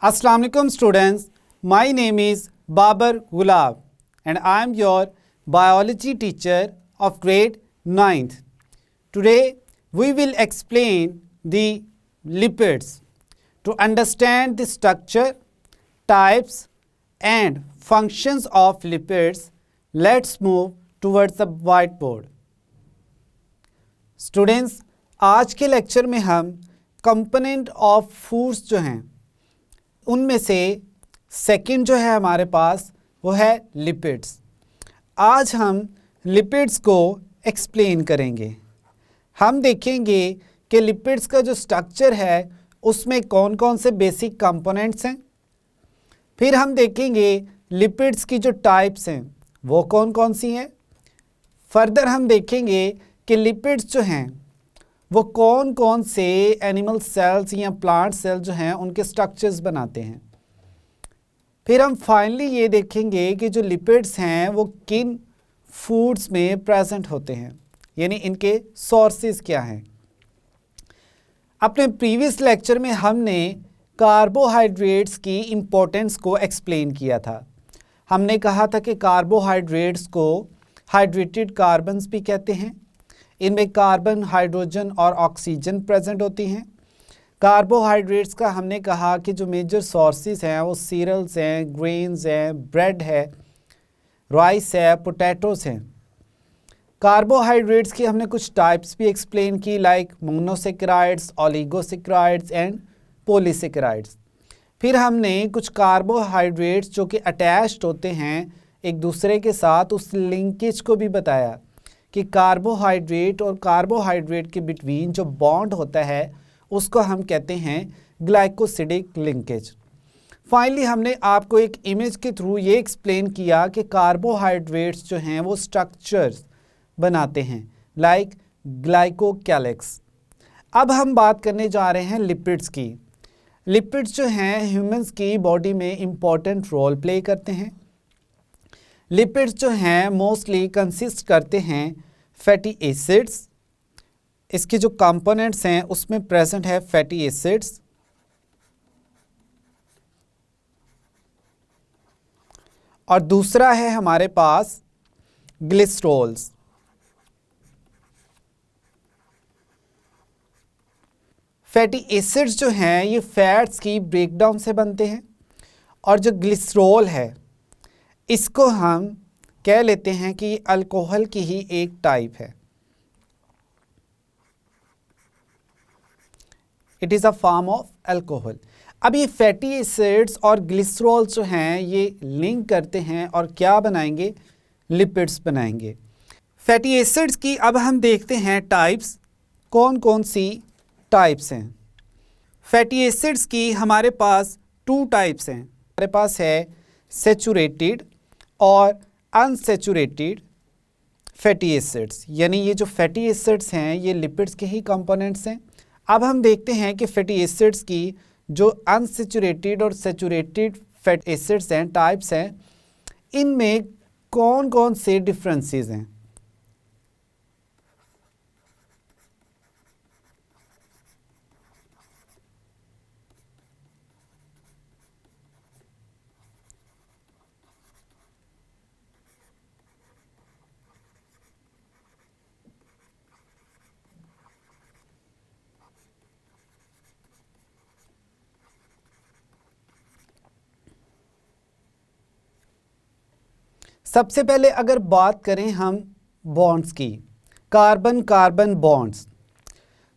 Assalamu alaikum students, my name is Babar Gulab and I am your biology teacher of grade 9th. Today we will explain the lipids. To understand the structure, types and functions of lipids, let's move towards the whiteboard. Students, आज के lecture में हम component of foods जो हैं उनमें से second जो है हमारे पास वो है लिपिड्स। आज हम लिपिड्स को एक्सप्लेन करेंगे। हम देखेंगे कि लिपिड्स का जो स्ट्रक्चर है उसमें कौन कौन से बेसिक कंपोनेंट्स हैं। फिर हम देखेंगे लिपिड्स की जो टाइप्स हैं वो कौन कौन सी हैं। फर्दर हम देखेंगे कि लिपिड्स जो हैं वो कौन कौन से एनिमल सेल्स या प्लांट सेल्स जो हैं उनके स्ट्रक्चर्स बनाते हैं। फिर हम फाइनली ये देखेंगे कि जो लिपिड्स हैं वो किन फूड्स में प्रेजेंट होते हैं, यानी इनके सोर्सेज क्या हैं। अपने प्रीवियस लेक्चर में हमने कार्बोहाइड्रेट्स की इम्पोर्टेंस को एक्सप्लेन किया था। हमने कहा था कि कार्बोहाइड्रेट्स को हाइड्रेटेड कार्बन्स भी कहते हैं। इनमें कार्बन, हाइड्रोजन और ऑक्सीजन प्रेजेंट होती हैं। कार्बोहाइड्रेट्स का हमने कहा कि जो मेजर सोर्सेज हैं वो सीरियल्स हैं, ग्रेन्स हैं, ब्रेड है, राइस है, पोटैटोस हैं। कार्बोहाइड्रेट्स की हमने कुछ टाइप्स भी एक्सप्लेन की, like monosaccharides, oligosaccharides and polysaccharides. फिर हमने कुछ कार्बोहाइड्रेट्स जो कि अटैच्ड होते हैं एक दूसरे के साथ, उस लिंकेज को भी बताया कि कार्बोहाइड्रेट और कार्बोहाइड्रेट के बिटवीन जो बॉन्ड होता है उसको हम कहते हैं ग्लाइकोसिडिक लिंकेज। फाइनली हमने आपको एक इमेज के थ्रू ये एक्सप्लेन किया कि कार्बोहाइड्रेट्स जो हैं वो स्ट्रक्चर्स बनाते हैं, लाइक ग्लाइकोकैलिक्स। अब हम बात करने जा रहे हैं लिपिड्स की। लिपिड्स जो हैं ह्यूमंस की बॉडी में इम्पॉर्टेंट रोल प्ले करते हैं। लिपिड्स जो हैं मोस्टली कंसिस्ट करते हैं फैटी एसिड्स। इसके जो कंपोनेंट्स हैं उसमें प्रेजेंट है फैटी एसिड्स, और दूसरा है हमारे पास ग्लिसरॉल्स। फैटी एसिड्स जो हैं ये फैट्स की ब्रेकडाउन से बनते हैं, और जो ग्लिसरॉल है इसको हम कह लेते हैं कि अल्कोहल की ही एक टाइप है। It is a form of alcohol. अब ये फैटी एसिड्स और ग्लिसरॉल जो हैं ये लिंक करते हैं और क्या बनाएंगे, लिपिड्स बनाएंगे। फैटी एसिड्स की अब हम देखते हैं टाइप्स, कौन कौन सी टाइप्स हैं। फैटी एसिड्स की हमारे पास 2 टाइप्स हैं। हमारे पास है सेचुरेटेड और अनसेचुरेटेड फैटी एसिड्स, यानी ये जो फैटी एसिड्स हैं ये लिपिड्स के ही कंपोनेंट्स हैं। अब हम देखते हैं कि फैटी एसिड्स की जो अनसेचुरेटेड और सेचुरेटेड फैटी एसिड्स हैं, टाइप्स हैं, इनमें कौन कौन से डिफरेंसेस हैं। सबसे पहले अगर बात करें हम बॉन्ड्स की, कार्बन कार्बन बॉन्ड्स,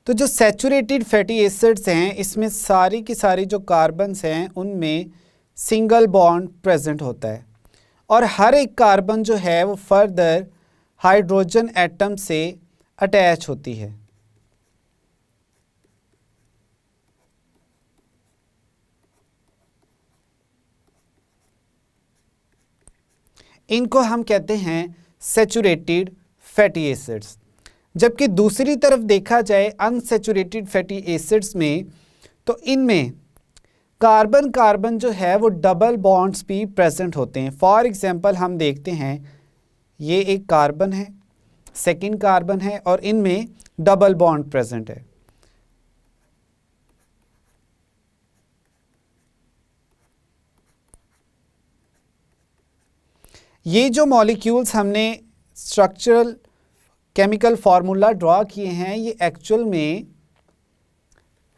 तो जो सैचुरेटेड फैटी एसिड्स हैं इसमें सारी की सारी जो कार्बन्स हैं उनमें सिंगल बॉन्ड प्रेजेंट होता है, और हर एक कार्बन जो है वो फर्दर हाइड्रोजन एटम से अटैच होती है। इनको हम कहते हैं सैचुरेटेड फैटी एसिड्स। जबकि दूसरी तरफ देखा जाए अनसैचुरेटेड फैटी एसिड्स में, तो इनमें कार्बन कार्बन जो है वो डबल बॉन्ड्स भी प्रेजेंट होते हैं। फॉर एग्जांपल हम देखते हैं ये एक कार्बन है, सेकंड कार्बन है, और इनमें डबल बॉन्ड प्रेजेंट है। ये जो मॉलिक्यूल्स हमने स्ट्रक्चरल केमिकल फार्मूला ड्रॉ किए हैं, ये एक्चुअल में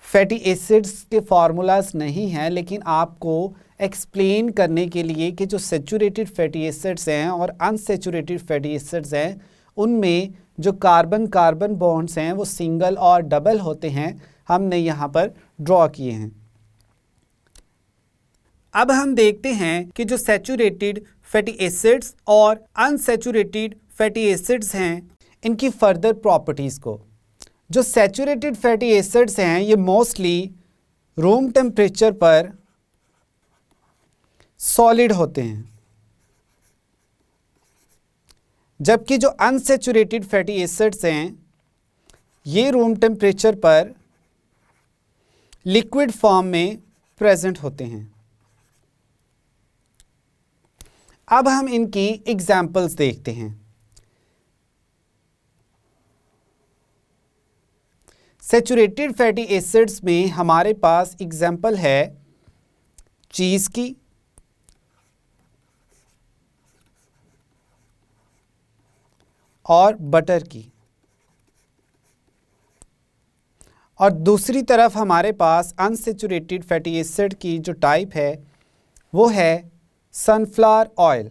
फैटी एसिड्स के फार्मूलाज नहीं हैं, लेकिन आपको एक्सप्लेन करने के लिए कि जो सेचूरेटेड फैटी एसिड्स हैं और अनसेचूरेटेड फैटी एसिड्स हैं, उनमें जो कार्बन कार्बन बॉन्ड्स हैं वो सिंगल और डबल होते हैं, हमने यहाँ पर ड्रॉ किए हैं। अब हम देखते हैं कि जो सेचूरेटेड फैटी एसिड्स और अनसेचूरेटेड फैटी एसिड्स हैं, इनकी फर्दर प्रॉपर्टीज़ को। जो सेचूरेटेड फैटी एसिड्स हैं ये मोस्टली रूम टेम्परेचर पर सॉलिड होते हैं, जबकि जो अनसेचूरेटेड फैटी एसिड्स हैं ये रूम टेम्परेचर पर लिक्विड फॉर्म में प्रेजेंट होते हैं। अब हम इनकी एग्जाम्पल्स देखते हैं। सेचूरेटेड फैटी एसिड्स में हमारे पास एग्जाम्पल है चीज़ की, और बटर की, और दूसरी तरफ हमारे पास अनसेचूरेटेड फैटी एसिड की जो टाइप है वो है सनफ्लावर ऑयल।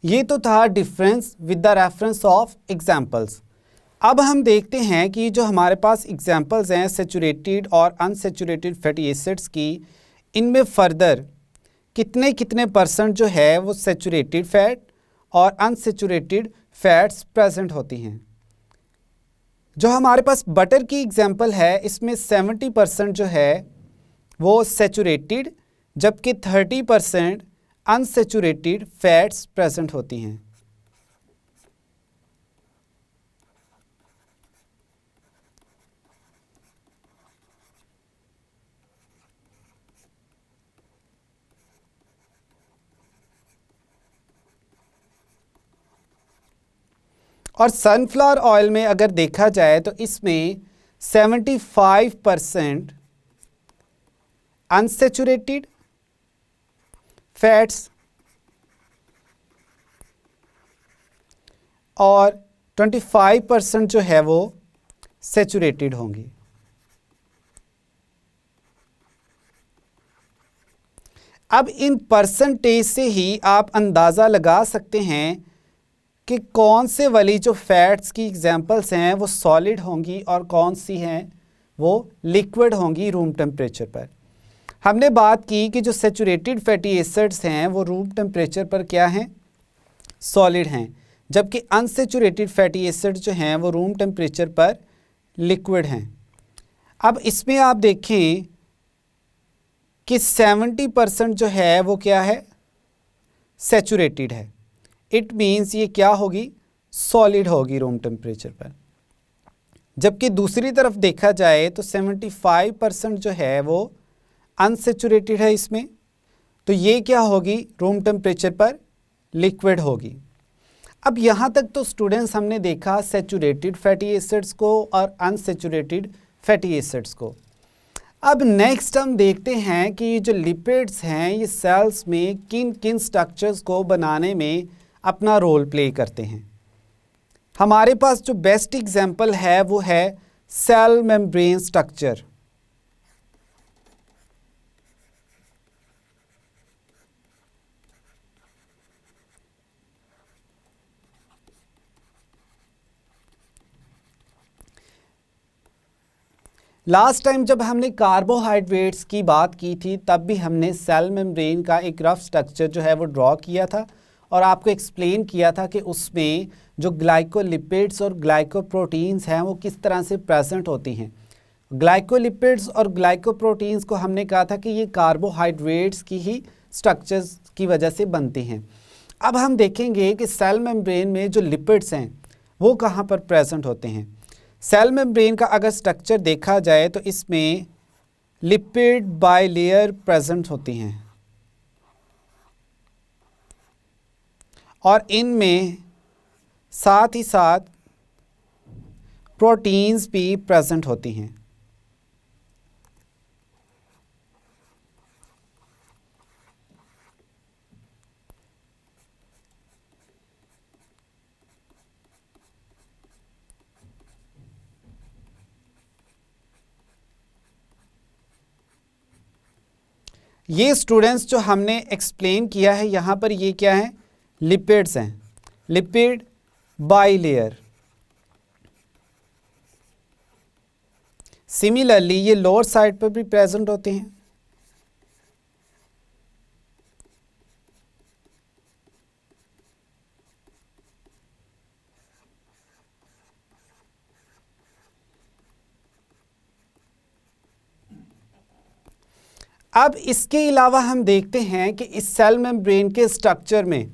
ये तो था difference with the reference of examples. अब हम देखते हैं कि जो हमारे पास एग्जाम्पल्स हैं सेचूरेटेड और अनसेचूरेटेड फैटी एसिड्स की, इनमें फर्दर कितने कितने परसेंट जो है वो सेचूरेटेड फैट और अनसेचूरेटेड फैट्स प्रेजेंट होती हैं। जो हमारे पास बटर की एग्जाम्पल है, इसमें 70% जो है वो सेचूरेटेड, जबकि 30% अनसेचूरेटेड फैट्स प्रेजेंट होती हैं। और सनफ्लावर ऑयल में अगर देखा जाए तो इसमें 75% अनसेचूरेटेड फैट्स और 25% जो है वो सेचूरेटेड होंगी। अब इन परसेंटेज से ही आप अंदाज़ा लगा सकते हैं कि कौन से वाली जो फैट्स की एग्जांपल्स हैं वो सॉलिड होंगी और कौन सी हैं वो लिक्विड होंगी रूम टेम्परेचर पर। हमने बात की कि जो सेचूरेटेड फैटी एसिड्स हैं वो रूम टेम्परेचर पर क्या हैं, सॉलिड हैं, जबकि अनसेचूरेटेड फैटी एसिड्स जो हैं वो रूम टेम्परेचर पर लिक्विड हैं। अब इसमें आप देखें कि 70% जो है वो क्या है, सेचूरेटेड है। इट मीन्स ये क्या होगी, सॉलिड होगी रूम टेम्परेचर पर। जबकि दूसरी तरफ देखा जाए तो 75% जो है वो अनसेचूरेटेड है इसमें, तो ये क्या होगी, रूम टेम्परेचर पर लिक्विड होगी। अब यहाँ तक तो स्टूडेंट्स हमने देखा सेचूरेटेड फैटी एसिड्स को और अनसेचूरेटेड फैटी एसिड्स को। अब नेक्स्ट हम देखते हैं कि ये जो लिपिड्स हैं ये सेल्स में किन किन स्ट्रक्चर्स को बनाने में अपना रोल प्ले करते हैं। हमारे पास जो बेस्ट एग्जाम्पल है वो है cell membrane structure. Last time जब हमने कार्बोहाइड्रेट्स की बात की थी तब भी हमने सेल मेम्ब्रेन का एक रफ स्ट्रक्चर जो है वो ड्रॉ किया था और आपको एक्सप्लेन किया था कि उसमें जो ग्लाइकोलिपिड्स और ग्लाइकोप्रोटीन्स हैं वो किस तरह से प्रेजेंट होती हैं। ग्लाइकोलिपिड्स और ग्लाइकोप्रोटीन्स को हमने कहा था कि ये कार्बोहाइड्रेट्स की ही स्ट्रक्चर्स की वजह से बनती हैं। अब हम देखेंगे कि सेल मेम्ब्रेन में जो लिपिड्स हैं वो कहाँ पर प्रेजेंट होते हैं। सेल मेम्ब्रेन का अगर स्ट्रक्चर देखा जाए तो इसमें लिपिड बाइलेयर प्रेजेंट होती हैं। और इनमें साथ ही साथ प्रोटीन्स भी प्रेजेंट होती हैं। ये स्टूडेंट्स जो हमने एक्सप्लेन किया है यहाँ पर, ये क्या है? लिपिड्स हैं, लिपिड बाइलेयर। सिमिलरली ये लोअर साइड पर भी प्रेजेंट होते हैं। अब इसके अलावा हम देखते हैं कि इस सेल मेम्ब्रेन के स्ट्रक्चर में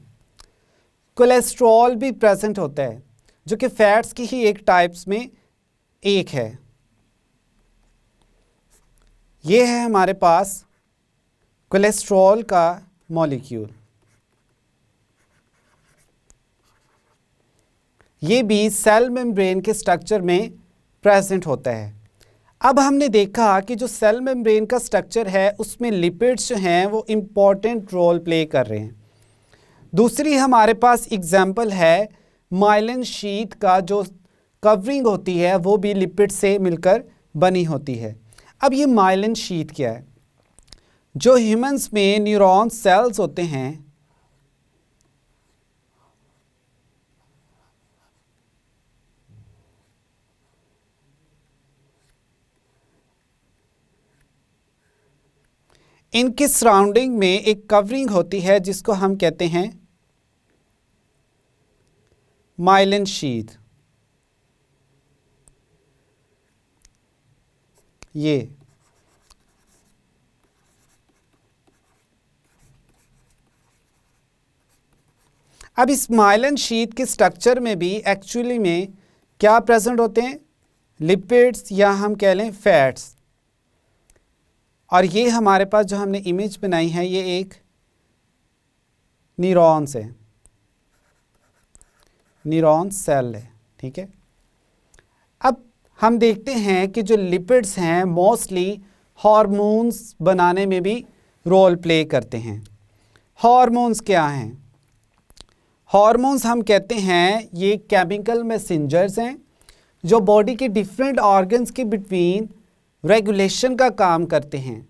कोलेस्ट्रॉल भी प्रेजेंट होता है, जो कि फैट्स की ही एक टाइप्स में एक है। ये है हमारे पास कोलेस्ट्रॉल का मॉलिक्यूल। ये भी सेल मेम्ब्रेन के स्ट्रक्चर में प्रेजेंट होता है। अब हमने देखा कि जो सेल मेम्ब्रेन का स्ट्रक्चर है उसमें लिपिड्स जो हैं वो इम्पॉर्टेंट रोल प्ले कर रहे हैं। दूसरी हमारे पास एग्जाम्पल है माइलिन शीट का, जो कवरिंग होती है वो भी लिपिड से मिलकर बनी होती है। अब ये माइलिन शीट क्या है? जो ह्यूमंस में न्यूरॉन सेल्स होते हैं, इनके सराउंडिंग में एक कवरिंग होती है जिसको हम कहते हैं माइलिन शीट। ये अब इस माइलिन शीट के स्ट्रक्चर में भी एक्चुअली में क्या प्रेजेंट होते हैं? लिपिड्स या हम कह लें फैट्स। और ये हमारे पास जो हमने इमेज बनाई है ये एक न्यूरॉन्स है, न्यूरॉन सेल है, ठीक है। अब हम देखते हैं कि जो लिपिड्स हैं मोस्टली हार्मोन्स बनाने में भी रोल प्ले करते हैं। हार्मोन्स क्या हैं? हार्मोन्स हम कहते हैं ये केमिकल मैसेंजर्स हैं जो बॉडी के डिफरेंट ऑर्गन्स के बिटवीन रेगुलेशन का काम करते हैं,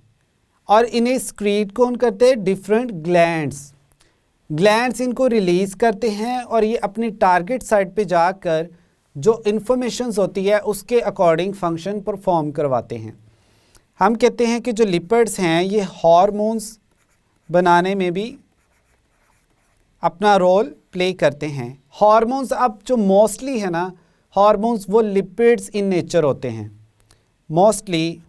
और इन्हें स्क्रीट कौन करते हैं? डिफरेंट ग्लैंड्स इनको रिलीज़ करते हैं, और ये अपनी टारगेट साइट पे जाकर जो इन्फॉर्मेशंस होती है उसके अकॉर्डिंग फंक्शन परफॉर्म करवाते हैं। हम कहते हैं कि जो लिपिड्स हैं ये हार्मोन्स बनाने में भी अपना रोल प्ले करते हैं। हार्मोन्स अब जो मोस्टली है ना, हार्मोन्स वो लिपिड्स इन नेचर होते हैं, मोस्टली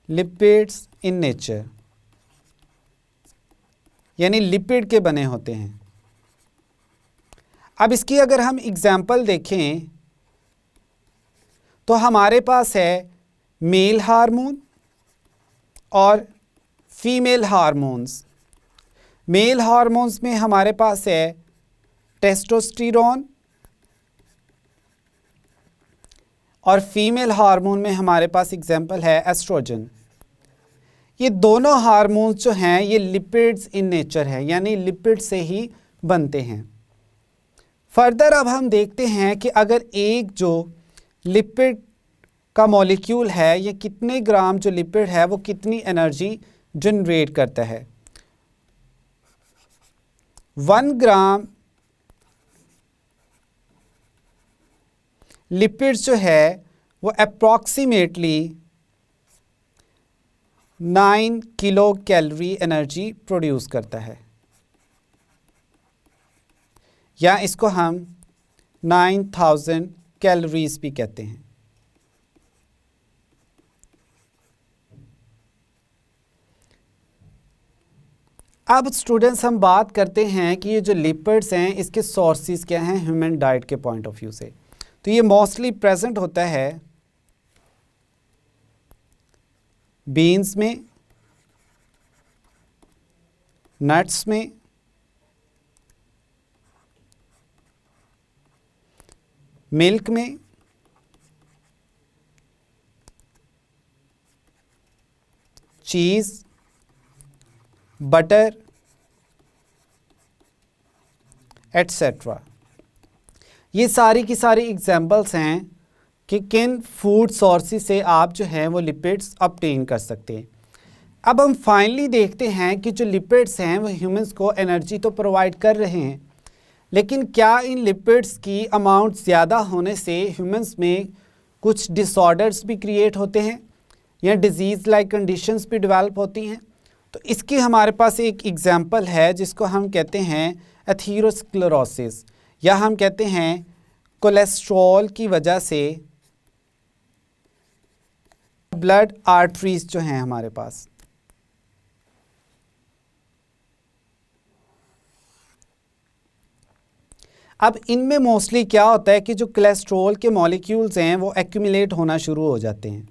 लिपिड्स इन नेचर, यानी लिपिड के बने होते हैं। अब इसकी अगर हम एग्जाम्पल देखें तो हमारे पास है मेल हार्मोन और फीमेल हार्मोन्स। मेल हार्मोन्स में हमारे पास है टेस्टोस्टेरोन, और फीमेल हार्मोन में हमारे पास एग्जाम्पल है एस्ट्रोजन। ये दोनों हार्मोन्स जो हैं ये लिपिड्स इन नेचर है, यानी लिपिड से ही बनते हैं। फर्दर अब हम देखते हैं कि अगर एक जो लिपिड का मॉलिक्यूल है, ये कितने ग्राम जो लिपिड है वो कितनी एनर्जी जनरेट करता है। 1 ग्राम लिपिड्स जो है वो approximately 9 kilo calorie energy produce करता है, या इसको हम 9000 कैलोरीज भी कहते हैं। अब स्टूडेंट्स हम बात करते हैं कि ये जो लिपिड्स हैं इसके सोर्सेज क्या हैं ह्यूमन डाइट के पॉइंट ऑफ व्यू से। तो ये मोस्टली प्रेजेंट होता है बीन्स में, नट्स में, मिल्क में, चीज़, बटर, एट्सेट्रा। ये सारी की सारी एग्जांपल्स हैं कि किन फूड सोर्सेज से आप जो हैं वो लिपिड्स ऑब्टेन कर सकते हैं। अब हम फाइनली देखते हैं कि जो लिपिड्स हैं वो ह्यूमंस को एनर्जी तो प्रोवाइड कर रहे हैं, लेकिन क्या इन लिपिड्स की अमाउंट ज़्यादा होने से ह्यूमंस में कुछ डिसऑर्डर्स भी क्रिएट होते हैं या डिजीज़ लाइक कंडीशंस भी डेवलप होती हैं? तो इसकी हमारे पास एक एग्जांपल है जिसको हम कहते हैं एथीरोस्क्लेरोसिस, या हम कहते हैं कोलेस्ट्रॉल की वजह से ब्लड आर्टरीज जो हैं हमारे पास, अब इनमें मोस्टली क्या होता है कि जो कोलेस्ट्रॉल के मॉलिक्यूल्स हैं वो एक्यूमुलेट होना शुरू हो जाते हैं।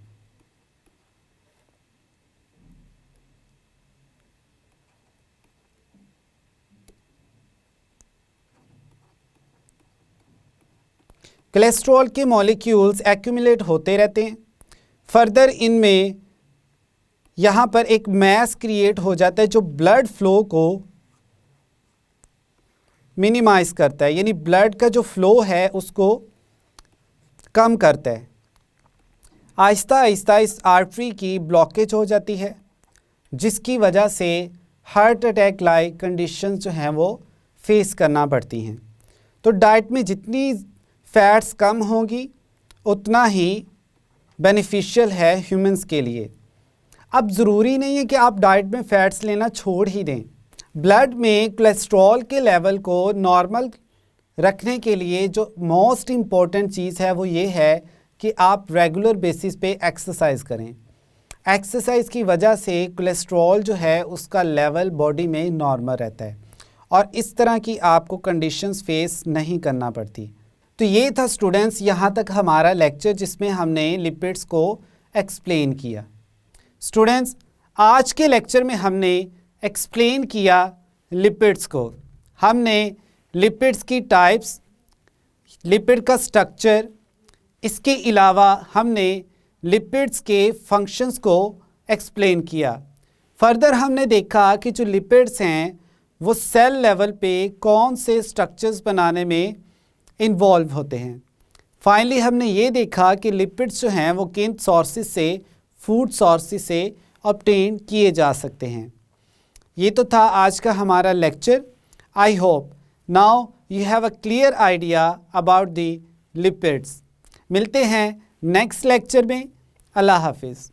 कोलेस्ट्रॉल के मॉलिक्यूल्स एक्यूमुलेट होते रहते हैं। फर्दर इनमें यहाँ पर एक मैस क्रिएट हो जाता है जो ब्लड फ्लो को मिनिमाइज करता है, यानी ब्लड का जो फ्लो है उसको कम करता है। आहिस्ता आहिस्ता इस आर्टरी की ब्लॉकेज हो जाती है, जिसकी वजह से हार्ट अटैक लाइक कंडीशंस जो हैं वो फेस करना पड़ती हैं। तो डाइट में जितनी फैट्स कम होंगी उतना ही बेनिफिशियल है ह्यूमंस के लिए। अब ज़रूरी नहीं है कि आप डाइट में फ़ैट्स लेना छोड़ ही दें। ब्लड में कोलेस्ट्रॉल के लेवल को नॉर्मल रखने के लिए जो मोस्ट इम्पॉर्टेंट चीज़ है वो ये है कि आप रेगुलर बेसिस पे एक्सरसाइज करें। एक्सरसाइज की वजह से कोलेस्ट्रॉल जो है उसका लेवल बॉडी में नॉर्मल रहता है और इस तरह की आपको कंडीशंस फेस नहीं करना पड़ती। तो ये था स्टूडेंट्स यहाँ तक हमारा लेक्चर जिसमें हमने लिपिड्स को एक्सप्लेन किया। स्टूडेंट्स आज के लेक्चर में हमने एक्सप्लेन किया लिपिड्स को। हमने लिपिड्स की टाइप्स, लिपिड का स्ट्रक्चर, इसके अलावा हमने लिपिड्स के फंक्शंस को एक्सप्लेन किया। फर्दर हमने देखा कि जो लिपिड्स हैं वो सेल लेवल पे कौन से स्ट्रक्चर्स बनाने में इन्वॉल्व होते हैं। फाइनली हमने ये देखा कि लिपिड्स जो हैं वो किन सोर्सेज से, फूड सोर्सेज से ऑब्टेन किए जा सकते हैं। ये तो था आज का हमारा lecture. I hope now you have a clear idea about the lipids. मिलते हैं नेक्स्ट लेक्चर में। अल्लाह हाफिज़।